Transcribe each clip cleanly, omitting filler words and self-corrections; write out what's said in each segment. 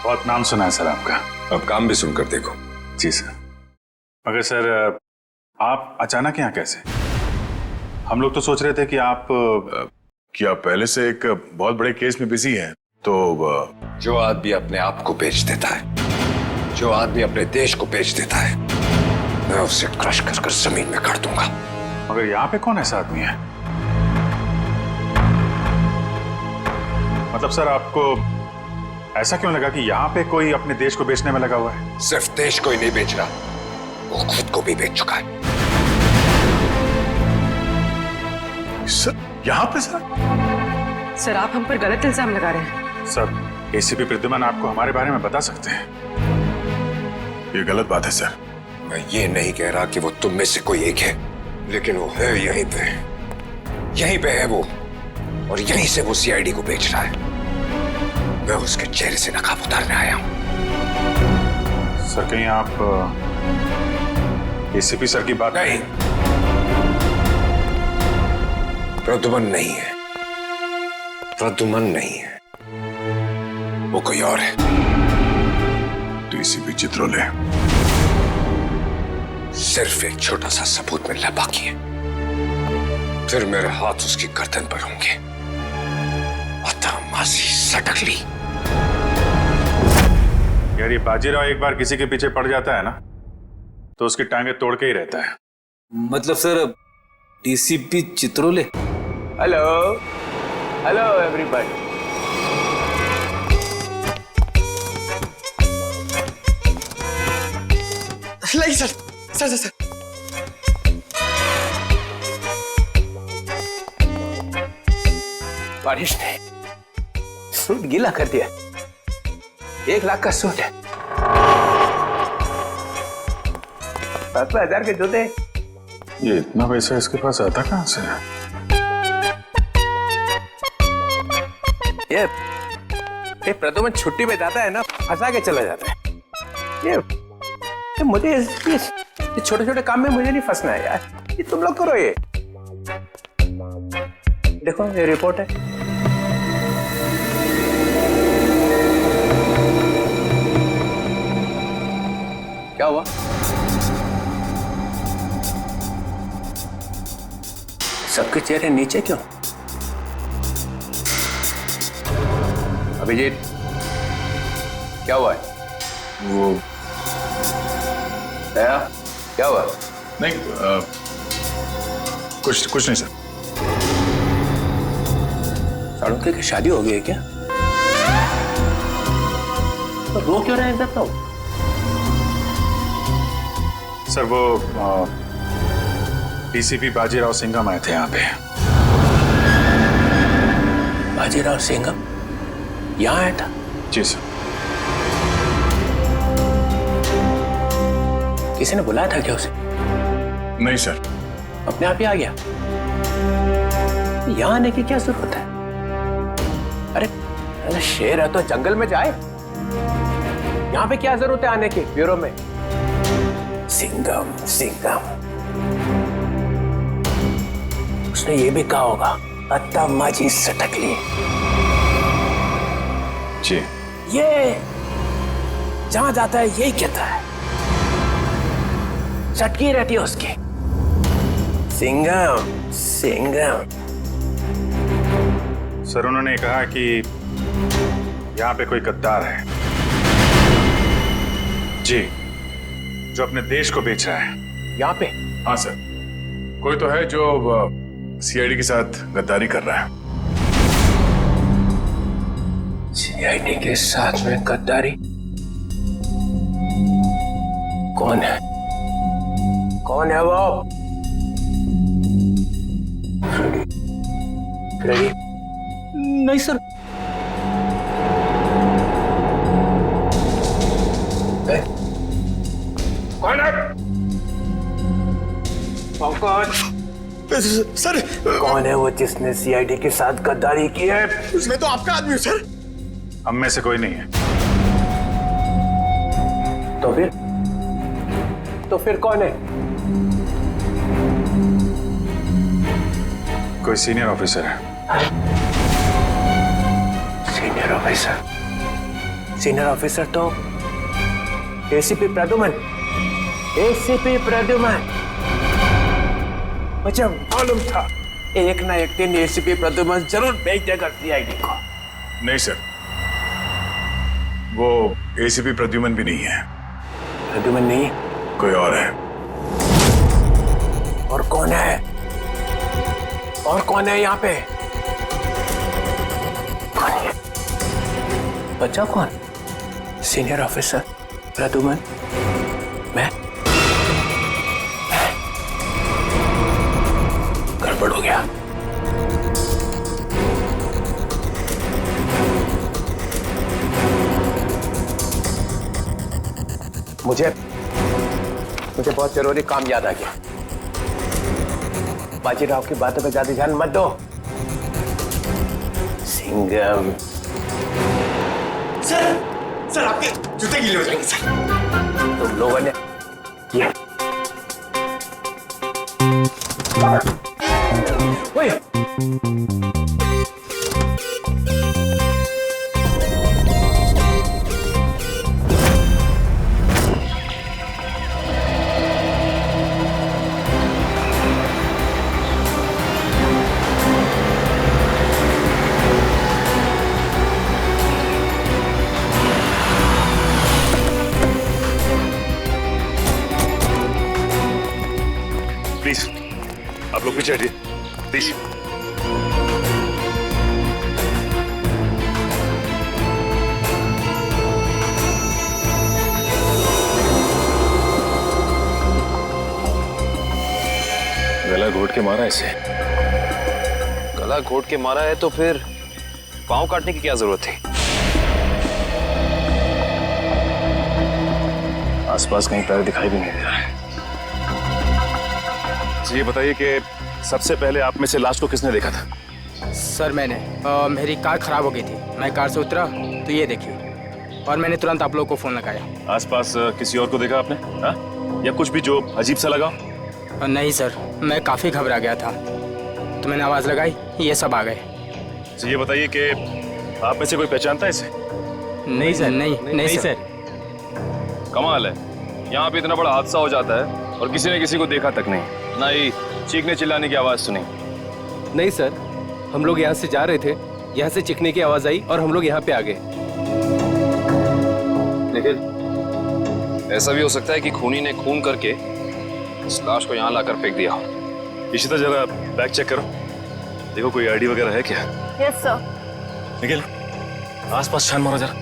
बहुत नाम सुना है सर आपका। अब काम भी सुनकर देखो। जी सर। मगर सर आप अचानक यहाँ कैसे? हम लोग तो सोच रहे थे कि आप पहले से एक बहुत बड़े केस में बिजी हैं, तो जो आदमी अपने आप को बेच देता है, जो आदमी अपने देश को बेच देता है, मैं उसे क्रश कर कर जमीन में काट दूंगा। मगर यहाँ पे कौन ऐसा आदमी है? मतलब सर आपको ऐसा क्यों लगा कि यहाँ पे कोई अपने देश को बेचने में लगा हुआ है? सिर्फ देश को ही नहीं बेच रहा, वो खुद को भी बेच चुका है। सर यहाँ पे सर आप हम पर गलत इल्जाम लगा रहे हैं। सर एसीपी प्रद्युमन आपको हमारे बारे में बता सकते हैं। ये गलत बात है सर। मैं ये नहीं कह रहा कि वो तुम में से कोई एक है, लेकिन वो है यहीं पे है वो, और यहीं से वो सीआईडी को बेच रहा है। मैं उसके चेहरे से नकाब उतारने आया हूं। सर कहीं आप एसीपी सर की बात नहीं, प्रद्युमन नहीं है, प्रद्युमन नहीं है, वो कोई और है। तो एसीपी चित्रोले सिर्फ एक छोटा सा सबूत मिलना बाकी है, फिर मेरे हाथ उसकी गर्दन पर होंगे। मासी सटकली। यार ये बाजीराव एक बार किसी के पीछे पड़ जाता है ना, तो उसकी टांगे तोड़ के ही रहता है। मतलब sir DCP Chitrole. Hello hello everybody. नहीं सर सर सर, सर। बारिश ने सूट गीला कर दिया। 1 लाख का सूट है, 5,000 के जूते। ये इतना पैसा इसके पास आता कहां से है? ये प्रद्युमन छुट्टी पे जाता है ना, फंसा के चला जाता है। ये मुझे ये छोटे छोटे काम में मुझे नहीं फंसना है यार। ये तुम लोग करो। ये देखो ये रिपोर्ट है। क्या हुआ? सबके चेहरे नीचे क्यों? अभिजीत क्या हुआ है? वो दया क्या हुआ? नहीं, कुछ नहीं सर। साड़ुके की शादी हो गई है क्या? तो रो क्यों रहे हैं सब? सर वो डीसीपी बाजीराव सिंघम आए थे यहाँ पे। बाजीराव सिंघम यहाँ आया था? जी सर। किसी ने बुलाया था क्या उसे? नहीं सर। अपने आप ही आ गया? यहाँ आने की क्या जरूरत है? अरे शेर है तो जंगल में जाए। यहाँ पे क्या जरूरत है आने की ब्यूरो में? सिंघम सिंघम, उसने ये भी कहा होगा अत्ता माजी सटकली। जी। ये जहां जाता है यही कहता है, चटकी रहती है उसकी। सिंघम सिंघम। सर उन्होंने कहा कि यहाँ पे कोई गद्दार है। जी, जो अपने देश को बेच रहा है। यहाँ पे? हाँ सर, कोई तो है जो सीआईडी के साथ गद्दारी कर रहा है। सीआईडी के साथ में गद्दारी? कौन है? कौन है वो? फ्रेडी? नहीं सर। कौन है? सर कौन है वो जिसने सीआईडी के साथ गद्दारी की है? उसमें तो आपका आदमी है सर। हम में से कोई नहीं है। तो फिर कौन है? कोई सीनियर ऑफिसर है। ऑफिसर, सीनियर ऑफिसर तो एसीपी प्रद्युमन, एसीपी प्रद्युमन। मुझे मालूम था एक ना एक दिन एसीपी प्रद्युमन जरूर भेज देगा सीआईडी को। नहीं सर, वो एसीपी प्रद्युमन भी नहीं है, प्रद्युमन नहीं, कोई और है। और कौन है? और कौन है यहाँ पे? कौन है? बच्चा कौन? सीनियर ऑफिसर प्रद्युमन, मैं? गड़बड़ हो गया। मुझे बहुत जरूरी काम याद आ गया। बाजीराव की बातों पे ज्यादा ध्यान मत दो। सिंघम। सर आपके जूते गीले हो जाएंगे सर। तुम लोगों ने ये ओए, प्लीज आप लोग पीछे हटिए प्लीज। गला घोट के मारा इसे। गला घोट के मारा है तो फिर पांव काटने की क्या जरूरत थी? आसपास कहीं पैर दिखाई भी नहीं दे रहा है। ये बताइए कि सबसे पहले आप में से लाश को किसने देखा था? सर मैंने मेरी कार खराब हो गई थी, मैं कार से उतरा तो ये देखिए, और मैंने तुरंत आप लोगों को फोन लगाया। आसपास किसी और को देखा आपने? हाँ? या कुछ भी जो अजीब सा लगा? नहीं सर, मैं काफ़ी घबरा गया था तो मैंने आवाज़ लगाई, ये सब आ गए। तो ये बताइए कि आप में से कोई पहचानता है इसे? नहीं सर, नहीं सर। कमाल है, यहाँ पे इतना बड़ा हादसा हो जाता है और किसी ने किसी को देखा तक नहीं, ना ही चीखने चिल्लाने की आवाज सुनी। नहीं सर, हम लोग यहाँ से जा रहे थे, यहाँ से चीखने की आवाज आई और हम लोग यहाँ पे आ गए। लेकिन ऐसा भी हो सकता है कि खूनी ने खून करके इस लाश को यहाँ लाकर फेंक दिया। इशिता जरा बैग चेक करो, देखो कोई आईडी वगैरह है क्या? Yes sir. निखिल आसपास छान मारो जरा।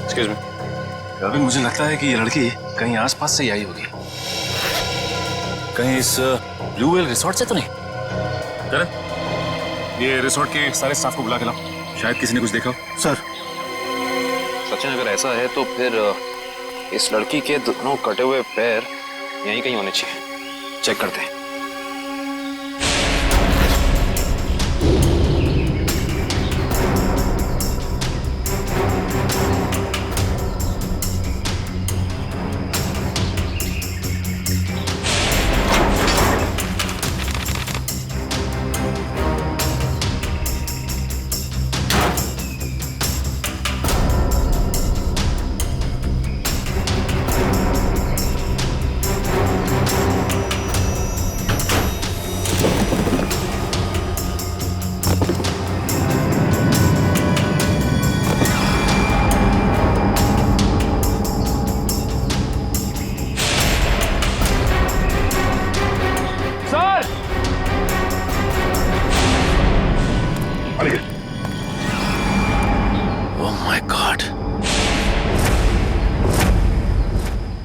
Excuse me. अभी मुझे लगता है कि ये लड़की कहीं आसपास से ही आई होगी, कहीं इस ब्लू व्हेल रिसोर्ट से तो नहीं? करण, ये रिसोर्ट के सारे स्टाफ को बुला के लाओ, शायद किसी ने कुछ देखा हो। सर सचिन अगर ऐसा है तो फिर इस लड़की के दोनों कटे हुए पैर यहीं कहीं होने चाहिए, चेक करते हैं।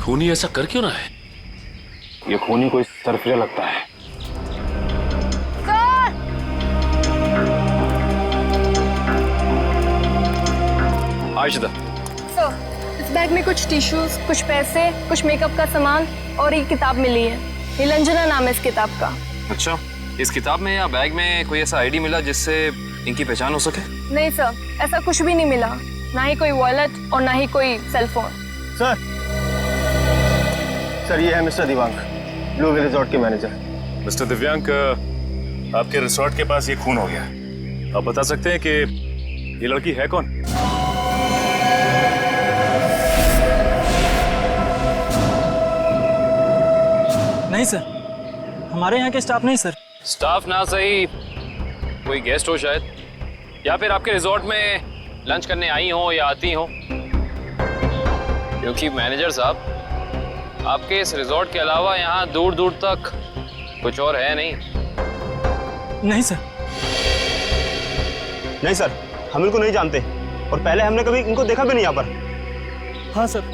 खूनी ऐसा कर क्यों ना है? ये खूनी कोई सरफिरा लगता है। आयशा, सर इस बैग में कुछ टिश्यूज, कुछ पैसे, कुछ मेकअप का सामान और एक किताब मिली है। नीलंजना नाम है इस किताब का। अच्छा, इस किताब में या बैग में कोई ऐसा आईडी मिला जिससे इनकी पहचान हो सके? नहीं सर, ऐसा कुछ भी नहीं मिला, ना ही कोई वॉलेट और ना ही कोई सेल फोन। सर ये है mister Divang, blue whale resort के मैनेजर। मिस्टर दिव्यांक, आपके रिसोर्ट के पास ये खून हो गया, आप बता सकते हैं कि ये लड़की है कौन? नहीं सर, हमारे यहाँ के स्टाफ नहीं सर। स्टाफ ना सही, कोई गेस्ट हो शायद, या फिर आपके रिजॉर्ट में लंच करने आई हो या आती हो। क्योंकि मैनेजर साहब, आपके इस रिजॉर्ट के अलावा यहाँ दूर दूर तक कुछ और है नहीं। नहीं सर। नहीं सर, हम इनको नहीं जानते और पहले हमने कभी इनको देखा भी नहीं यहाँ पर। हाँ सर,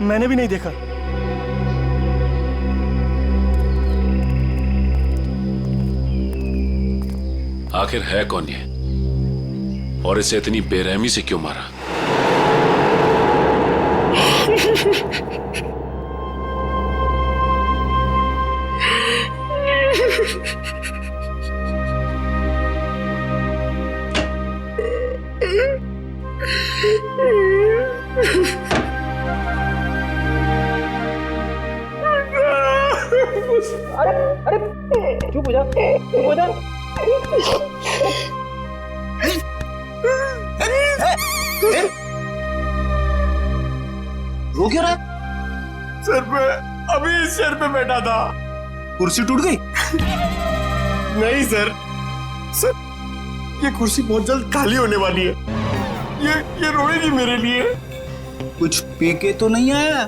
मैंने भी नहीं देखा। आखिर है कौन ये और इसे इतनी बेरहमी से क्यों मारा? अरे चुप हो जा, चुप हो जा। रो क्यों रहा? सर पे अभी इस चेयर पे बैठा था, कुर्सी टूट गई? नहीं सर, सर ये कुर्सी बहुत जल्द खाली होने वाली है। ये रोएगी मेरे लिए। कुछ पी के तो नहीं आया?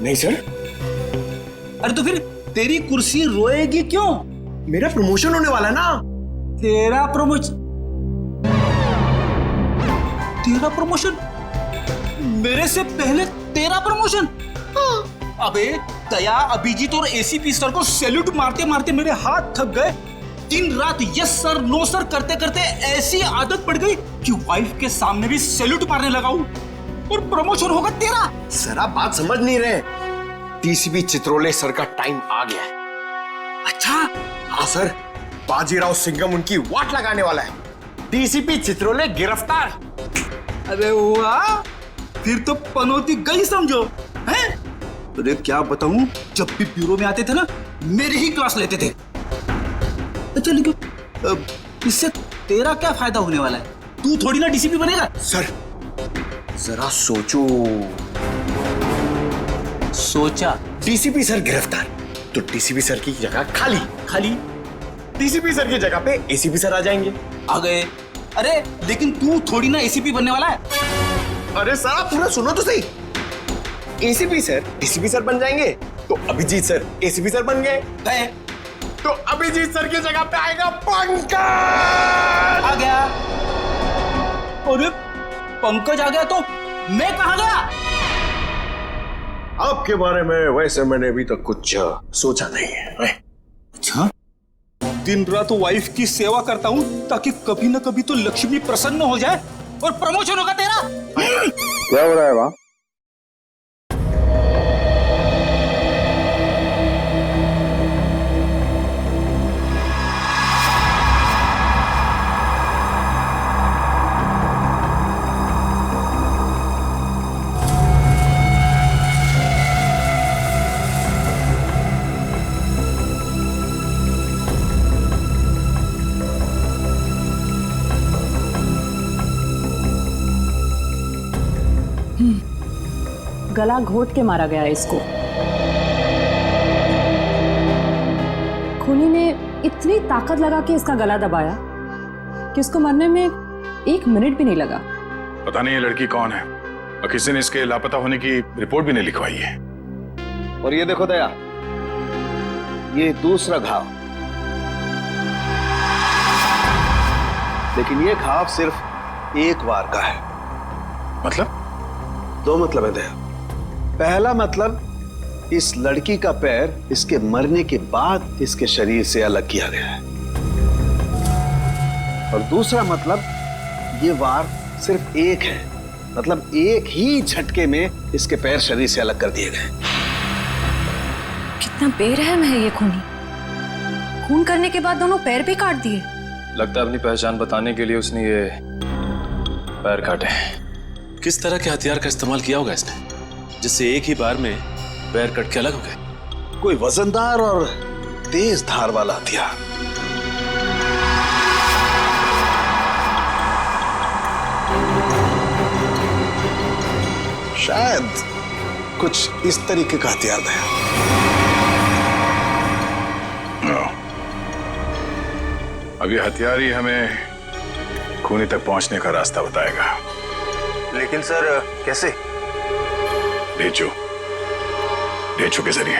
नहीं सर। अरे तो फिर तेरी कुर्सी रोएगी क्यों? मेरा प्रमोशन होने वाला ना। तेरा प्रमोशन? तेरा प्रमोशन? मेरे से पहले तेरा प्रमोशन? अबे दया, अभिजीत और एसीपी सर को सैल्यूट मारते मारते मेरे हाथ थक गए। दिन रात यस सर नो सर करते करते ऐसी आदत पड़ गई कि वाइफ के सामने भी सैल्यूट मारने लगा हूं। और प्रमोशन होगा तेरा। सर आप बात समझ नहीं रहे। डीसीपी चित्रोले सर का टाइम आ गया है। अच्छा? हाँ सर, बाजीराव सिंघम उनकी वाट लगाने वाला है। डीसीपी चित्रोले गिरफ्तार। अरे वाह, फिर तो पनौती गई समझो। हैं? अरे क्या बताऊं, जब भी ब्यूरो में आते थे ना, मेरी ही क्लास लेते थे। अच्छा लेकिन इससे तेरा क्या फायदा होने वाला है? तू थोड़ी ना डीसीपी बनेगा। सर जरा सोचो। सोचा? डीसीपी सर गिरफ्तार तो डीसीपी सर की जगह खाली। डीसीपी सर की जगह पे एसीपी सर आ जाएंगे। आ गए। अरे लेकिन तू थोड़ी ना एसीपी बनने वाला है। अरे सर आप पूरा सुनो तो सही। एसीपी सर डीसीपी सर बन जाएंगे तो अभिजीत सर एसीपी सर बन गए। तो अभिजीत सर की जगह पे आएगा पंकज। आ गया। अरे पंकज आ गया तो मैं कहां गया? आपके बारे में वैसे मैंने अभी तक कुछ सोचा नहीं है। अच्छा, दिन रात वाइफ की सेवा करता हूं ताकि कभी ना कभी तो लक्ष्मी प्रसन्न हो जाए और प्रमोशन होगा तेरा। क्या हो रहा है वहां? गला घोट के मारा गया इसको। खूनी ने इतनी ताकत लगा के इसका गला दबाया कि उसको मरने में 1 मिनट भी नहीं लगा। पता नहीं ये लड़की कौन है और किसी ने इसके लापता होने की रिपोर्ट भी नहीं लिखवाई है। और ये देखो दया, ये दूसरा घाव, लेकिन ये घाव सिर्फ एक बार का है। मतलब? 2 मतलब है दया। पहला मतलब, इस लड़की का पैर इसके मरने के बाद इसके शरीर से अलग किया गया है। और दूसरा मतलब, ये वार सिर्फ एक है, मतलब एक ही झटके में इसके पैर शरीर से अलग कर दिए गए। कितना बेरहम है ये खूनी। खून करने के बाद दोनों पैर भी काट दिए। लगता है अपनी पहचान बताने के लिए उसने ये पैर काटे। किस तरह के हथियार का इस्तेमाल किया होगा इसने जिससे एक ही बार में पैर कट के अलग हो गए? कोई वजनदार और तेज धार वाला हथियार। शायद कुछ इस तरीके का हथियार था। अभी हथियार ही हमें खूनी तक पहुंचने का रास्ता बताएगा। लेकिन सर कैसे? ढेचू के जरिए।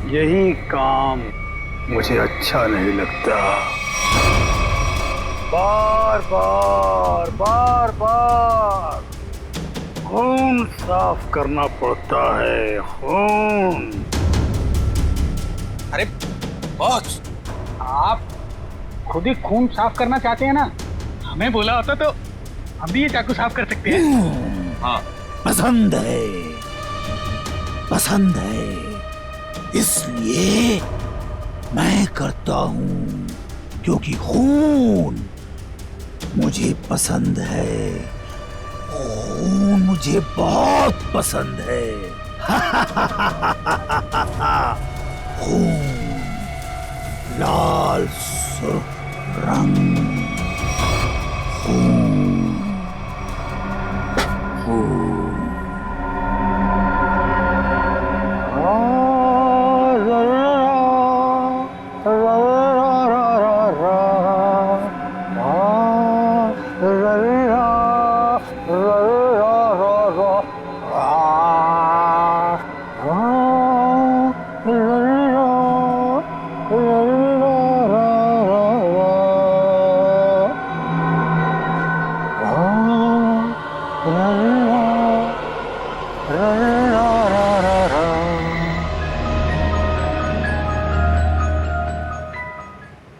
यही काम मुझे अच्छा नहीं लगता। बार बार खून साफ करना पड़ता है, खून। अरे बॉस, आप खुद ही खून साफ करना चाहते हैं ना? हमें बोला होता तो हम भी ये चाकू साफ कर सकते हैं। हाँ, पसंद है, इसलिए मैं करता हूं, क्योंकि खून मुझे पसंद है। खून मुझे बहुत पसंद है। खून, लाल सुर्ख रंग, खून।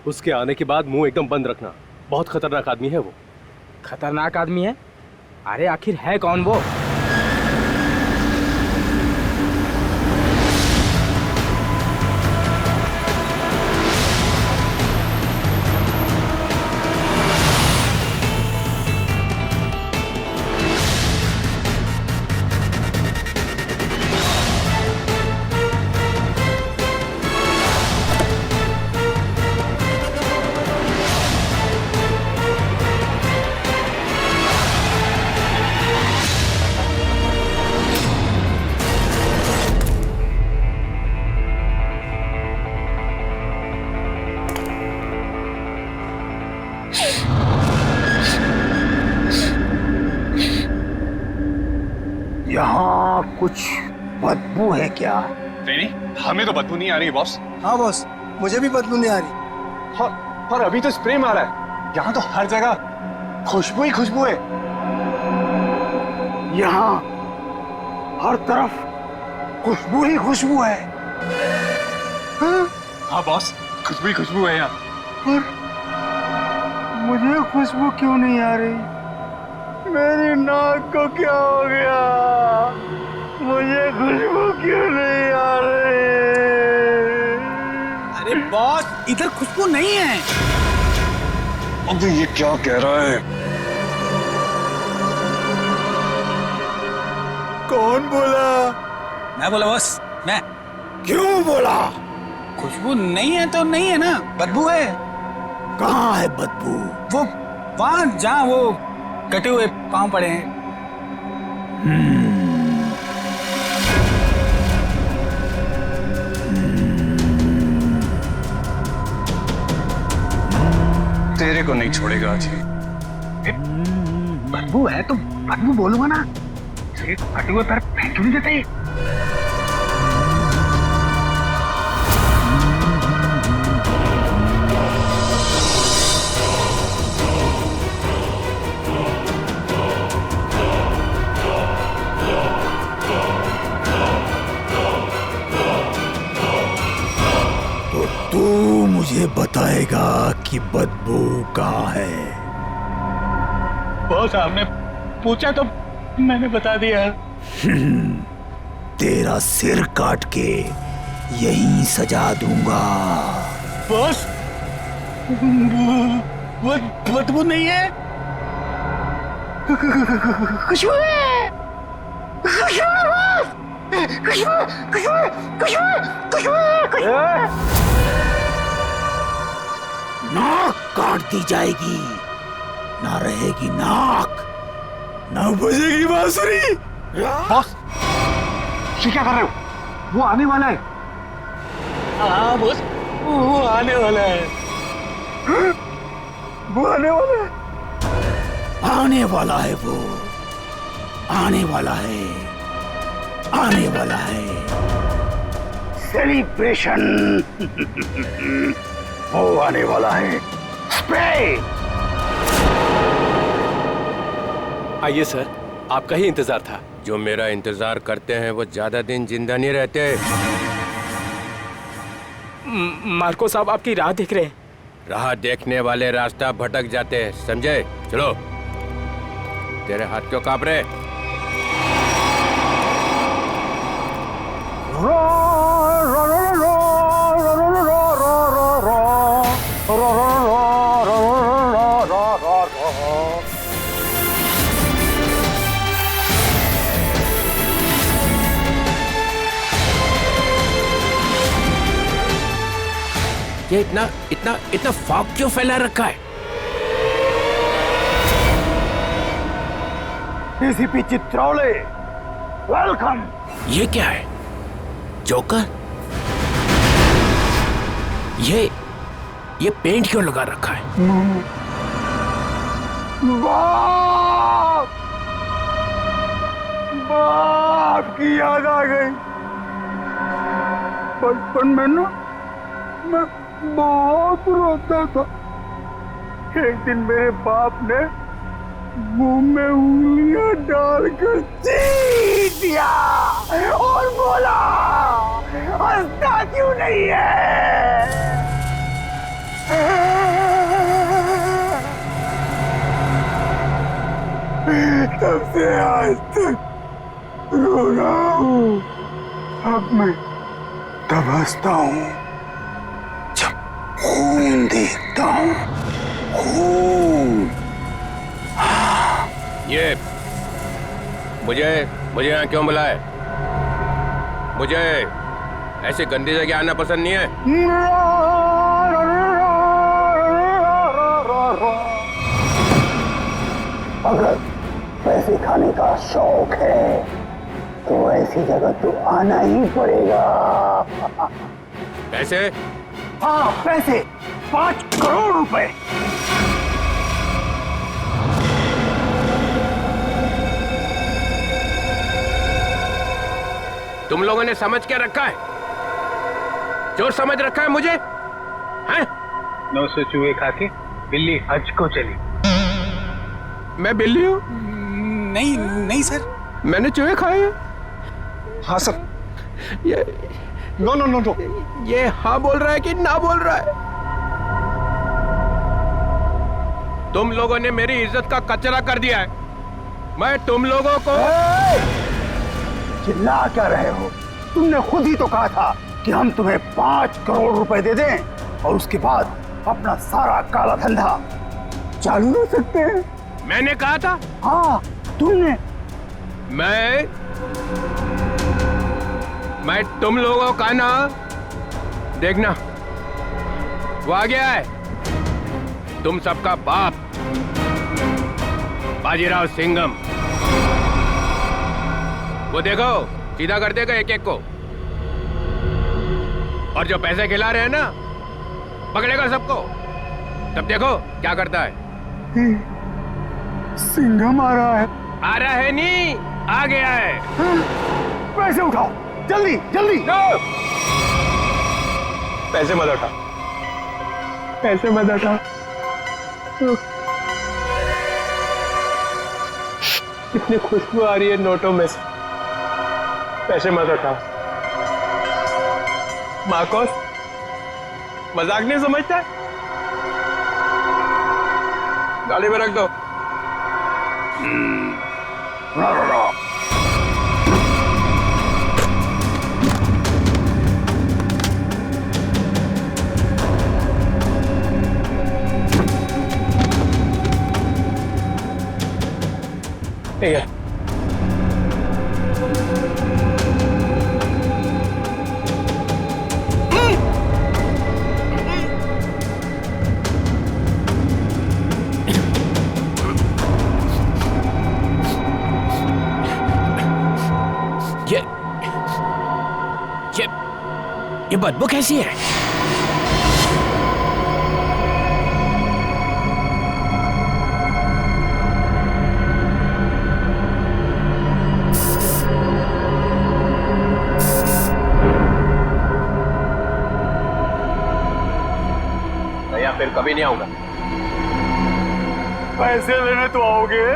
उसके आने के बाद मुंह एकदम बंद रखना। बहुत खतरनाक आदमी है वो। खतरनाक आदमी है? अरे आखिर है कौन वो? यहाँ कुछ बदबू है क्या? नहीं, हमें तो बदबू नहीं आ रही बॉस। हाँ बॉस, मुझे भी बदबू नहीं आ रही। और अभी तो स्प्रे मारा है। यहाँ तो हर जगह खुशबू ही खुशबू है। यहाँ हर तरफ खुशबू ही खुशबू है। हाँ बॉस, खुशबू ही खुशबू है यहाँ। पर मुझे खुशबू क्यों नहीं आ रही? मेरी नाक को क्या हो गया? मुझे खुशबू क्यों नहीं आ रही? अरे बॉस, इधर खुशबू नहीं है। अबे ये क्या कह रहा है? कौन बोला? मैं बोला बॉस, मैं। क्यों बोला? खुशबू नहीं है तो नहीं है ना, बदबू है। कहाँ है बदबू? वो वहां जहाँ वो कटे हुए पांव पड़े हैं। तेरे को नहीं छोड़ेगा आज। बदबू है तो बदबू बोलूंगा ना। कटे हुए पैर फेंक क्यों नहीं देते? की बदबू कहाँ है? बॉस आपने पूछा तो मैंने बता दिया। तेरा सिर काट के यहीं सजा दूंगा। बॉस बदबू नहीं है, खुशबू है, खुशबू है बॉस, खुशबू खुशबू खुशबू खुशबू। नाक काट दी जाएगी, ना रहेगी नाक, ना बजेगी बांसुरी। बॉस ये क्या कर रहे हो? वो आने वाला है। हाँ बॉस, वो आने वाला है। वो आने वाला है, आने वाला है, वो आने वाला है, आने वाला है। सेलिब्रेशन वो आने वाला है। स्प्रे। आइए सर, आपका ही इंतजार था। जो मेरा इंतजार करते हैं वो ज्यादा दिन जिंदा नहीं रहते। मार्को साहब आपकी राह देख रहे हैं। राह देखने वाले रास्ता भटक जाते हैं, समझे? चलो। तेरे हाथ क्यों कांप रहे? ये इतना इतना इतना फॉग क्यों फैला रखा है? DCP Chitraule, welcome. ये क्या है? जोकर? ये पेंट क्यों लगा रखा है? बाप, बाप की याद आ गई। बचपन में ना मैं बहुत रोता था। एक दिन मेरे बाप ने मुंह में उंगलियां डालकर चीर दिया और बोला, हंसता क्यों नहीं है? तब से आज तक रो रहा हूँ। अब मैं तब हंसता हूँ जब खून देखता हूँ। खून। ये मुझे यहाँ क्यों बुलाए? मुझे ऐसी गंदी जगह आना पसंद नहीं है। अगर पैसे खाने का शौक है तो ऐसी जगह तो आना ही पड़ेगा। पैसे? हाँ पैसे, 5 करोड़ रुपए। तुम लोगों ने समझ क्या रखा है? जो समझ रखा है मुझे, हैं? 900 चूहे खा के बिल्ली हज को चली। मैं बिल्ली हूँ? नहीं नहीं सर, मैंने चूहे खाए हैं। हाँ सर। ये नो नो नो नो, ये हाँ बोल रहा है कि ना बोल रहा है? तुम लोगों ने मेरी इज्जत का कचरा कर दिया है। मैं तुम लोगों को चिल्ला क्या रहे हो? तुमने खुद ही तो कहा था कि हम तुम्हें 5 करोड़ रुपए दे दें और उसके बाद अपना सारा काला धंधा चालू रख सकते हैं। मैंने कहा था? हाँ तुमने। मैं तुम लोगों का ना, देखना वो आ गया है। तुम सबका बाप बाजीराव सिंघम। वो देखो सीधा कर देगा एक एक को, और जो पैसे खिला रहे हैं ना पकड़ेगा सबको। तब देखो क्या करता है। सिंघम आ रहा है। आ रहा है नहीं, आ गया है। पैसे उठाओ जल्दी जल्दी। पैसे मत उठा, पैसे मत उठा। कितनी खुशबू आ रही है नोटों में से। पैसे मत उठा। मार्कोस मजाक नहीं समझता? ट्राली में रख दो। ठीक है। ये बदबू कैसी है? या फिर कभी नहीं आऊंगा। पैसे लेने तो आओगे?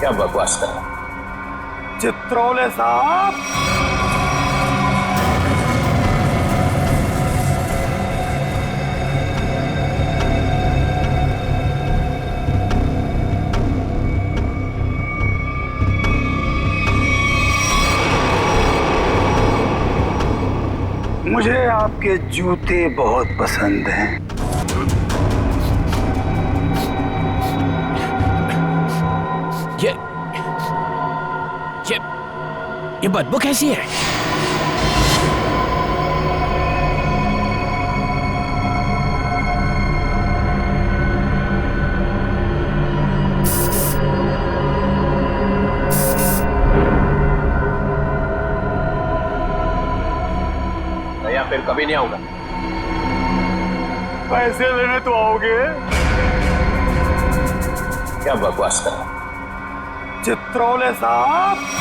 क्या बकवास कर रहा है? चित्रोले साहब, मुझे आपके जूते बहुत पसंद हैं। ये बदबू कैसी है? या फिर कभी नहीं आऊंगा। पैसे लेने तो आओगे? क्या बकवास कर रहा है? चित्रोले साहब,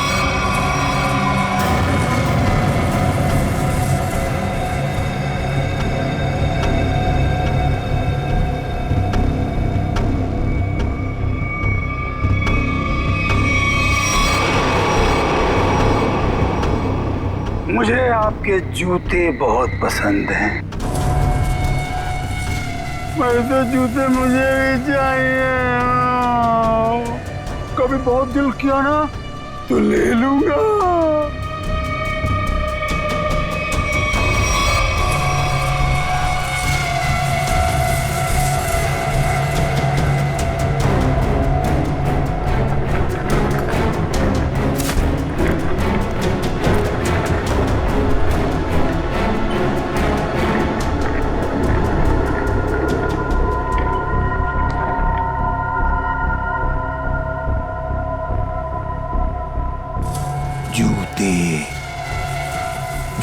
मुझे आपके जूते बहुत पसंद हैं। वैसे जूते मुझे भी चाहिए। कभी बहुत दिल किया ना तो ले लूंगा।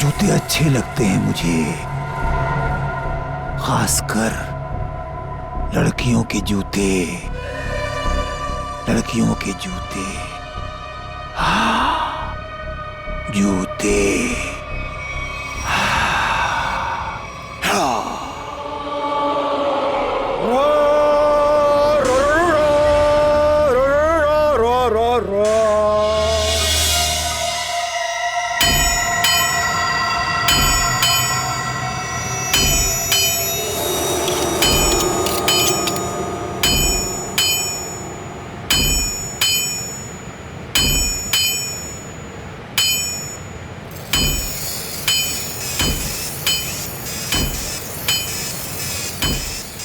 जूते अच्छे लगते हैं मुझे, खासकर लड़कियों के जूते। लड़कियों के जूते, हाँ, जूते।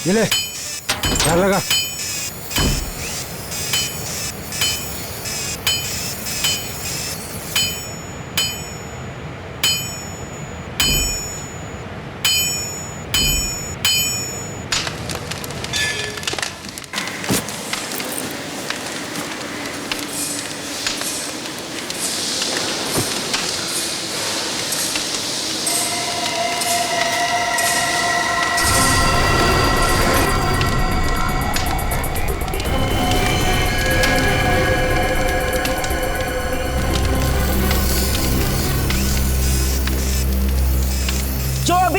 ये ले, ध्यान लगा।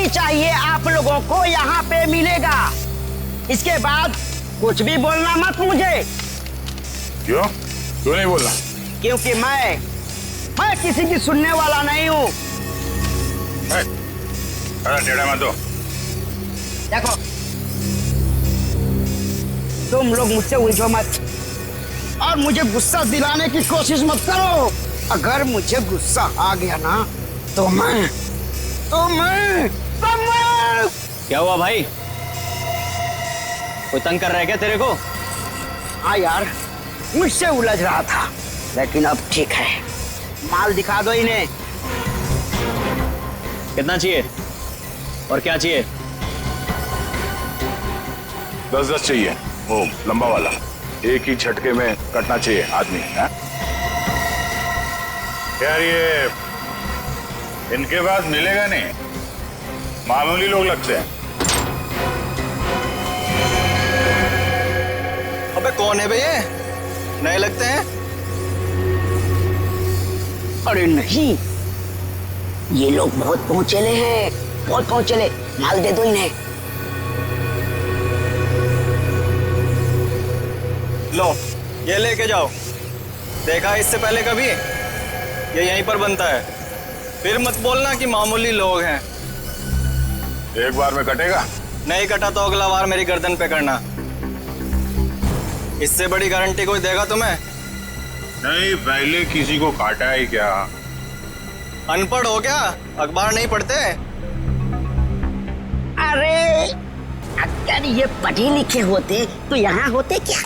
चाहिए आप लोगों को यहाँ पे मिलेगा। इसके बाद कुछ भी बोलना मत मुझे। क्यों? क्यों नहीं बोलना? क्योंकि मैं किसी की सुनने वाला नहीं हूँ। टेढ़ा मत दो। देखो, तुम लोग मुझसे उलझो मत और मुझे गुस्सा दिलाने की कोशिश मत करो। अगर मुझे गुस्सा आ गया ना तो मैं क्या हुआ भाई? कोई तंग कर रहा है क्या तेरे को? हाँ यार, मुझसे उलझ रहा था, लेकिन अब ठीक है। माल दिखा दो इन्हें। कितना चाहिए और क्या चाहिए? 10-10 चाहिए, वो लंबा वाला, एक ही झटके में कटना चाहिए आदमी है? यार ये इनके पास मिलेगा नहीं, मामूली लोग लगते हैं। अबे कौन है बे ये? नए लगते हैं। अरे नहीं, ये लोग बहुत पहुंचेले हैं, बहुत पहुंचेले। माल दे दो इन्हें। लो ये लेके जाओ। देखा इससे पहले कभी? ये यहीं पर बनता है। फिर मत बोलना कि मामूली लोग हैं। एक बार में कटेगा? नहीं कटा तो अगला बार मेरी गर्दन पे करना। इससे बड़ी गारंटी कोई देगा तुम्हें? नहीं, पहले किसी को काटा है क्या? अनपढ़ हो क्या? अखबार नहीं पढ़ते? अरे अगर ये पढ़े लिखे होते तो यहाँ होते क्या?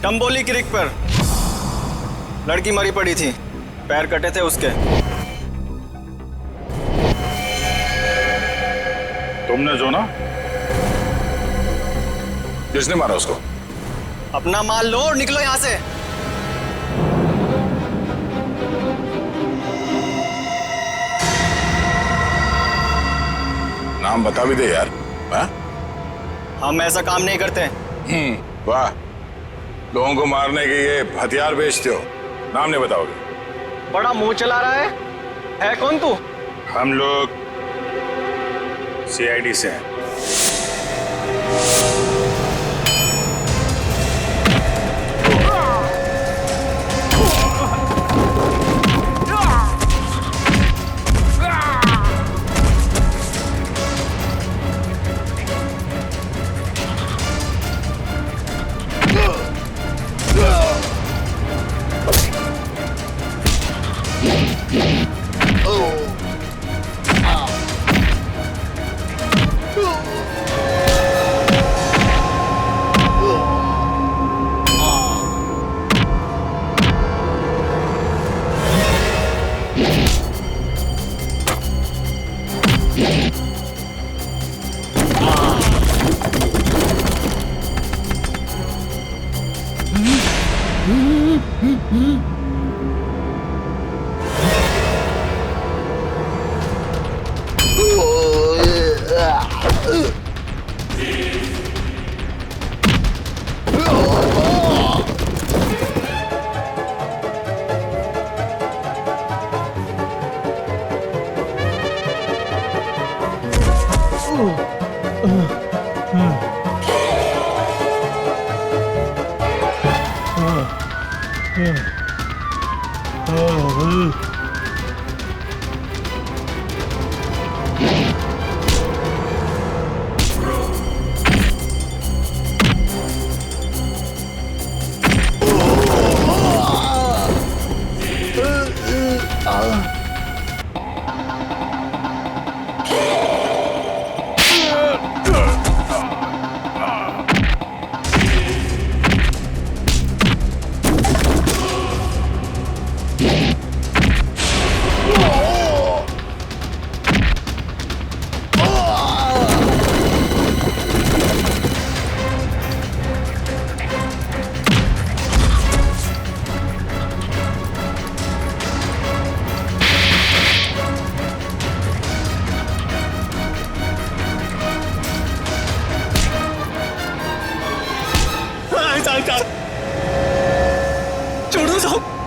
टम्बोली क्रिक पर लड़की मरी पड़ी थी, पैर कटे थे उसके। तुमने जो ना? किसने मारा उसको? अपना माल लो और निकलो यहाँ से। नाम बता भी दे यार। हा? हम ऐसा काम नहीं करते। वाह, लोगों को मारने के ये हथियार बेचते हो, नाम नहीं बताओगे? बड़ा मुंह चला रहा है कौन तू? हम लोग CID से हैं।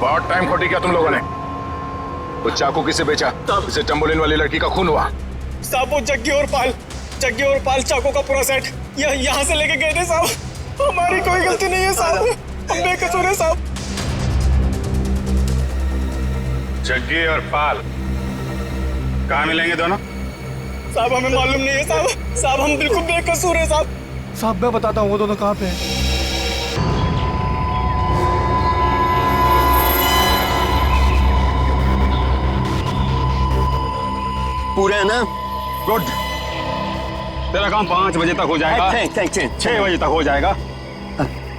बहुत टाइम खोटी किया तुम लोगों ने। वो चाकू किसे बेचा? इसे टम्बोलिन वाली लड़की का खून हुआ। साहब वो जग्गी और पाल चाकू का पूरा सेट यहाँ से लेके गए थे साहब। हमारी कोई गलती नहीं है साहब, हम बेकसूर हैं साहब। जग्गी और पाल कहाँ मिलेंगे दोनों? साहब हमें मालूम नहीं है साहब। साहब हम बिल्कुल बेकसूर है साहब। साहब मैं बताता हूँ वो दोनों कहाँ पे हैं। पूरे है ना? गुड। तेरा काम 5 बजे तक हो जाएगा। 6 बजे तक हो जाएगा।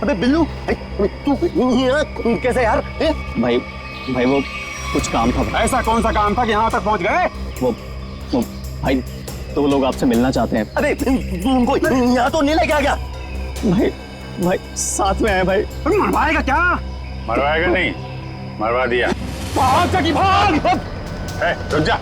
अबे बिल्लू तू यहाँ कैसे यार? भाई वो कुछ काम था। ऐसा कौन सा काम था कि यहाँ तक पहुँच गए? वो भाई तो लोग आपसे मिलना चाहते हैं। अबे तू उनको यहाँ तो नहीं लेके आ गया? भाई साथ में है भाई। मरवाएगा क्या? मरवाएगा नहीं, मरवा दिया। भाग सकी भाग। रुक जा।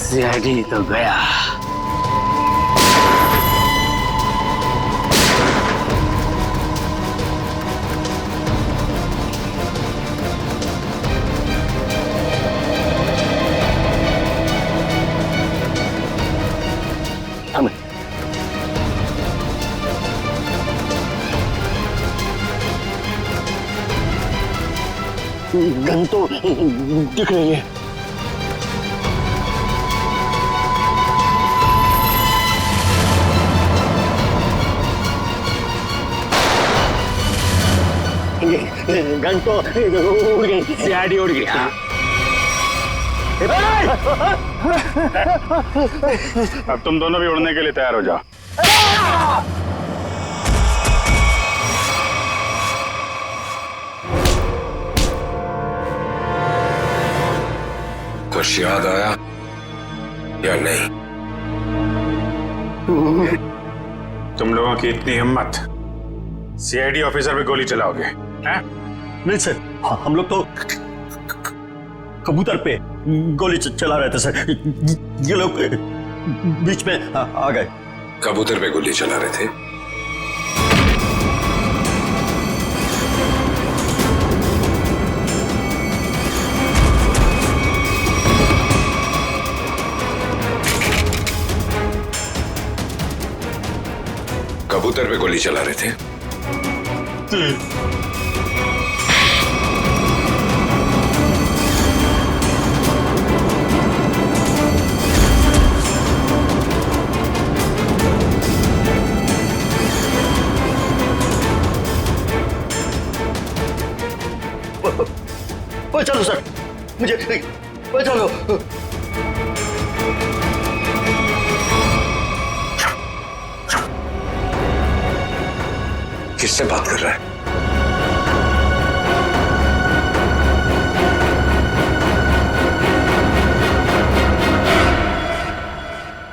सीआईडी तो गया। गन तो दिख रही है। गन तो उड़ गई, सीआईडी उड़ गई। अब तुम दोनों भी उड़ने के लिए तैयार हो जाओ। कुछ याद आया या नहीं? तुम लोगों की इतनी हिम्मत, सीआईडी ऑफिसर पे गोली चलाओगे? हैं? नहीं सर, हम लोग तो कबूतर पे गोली चला रहे थे सर। ये लोग बीच में आ गए। कबूतर पे गोली चला रहे थे? कबूतर पे गोली चला रहे थे? चलो सर, मुझे चलो। किससे बात कर रहा है?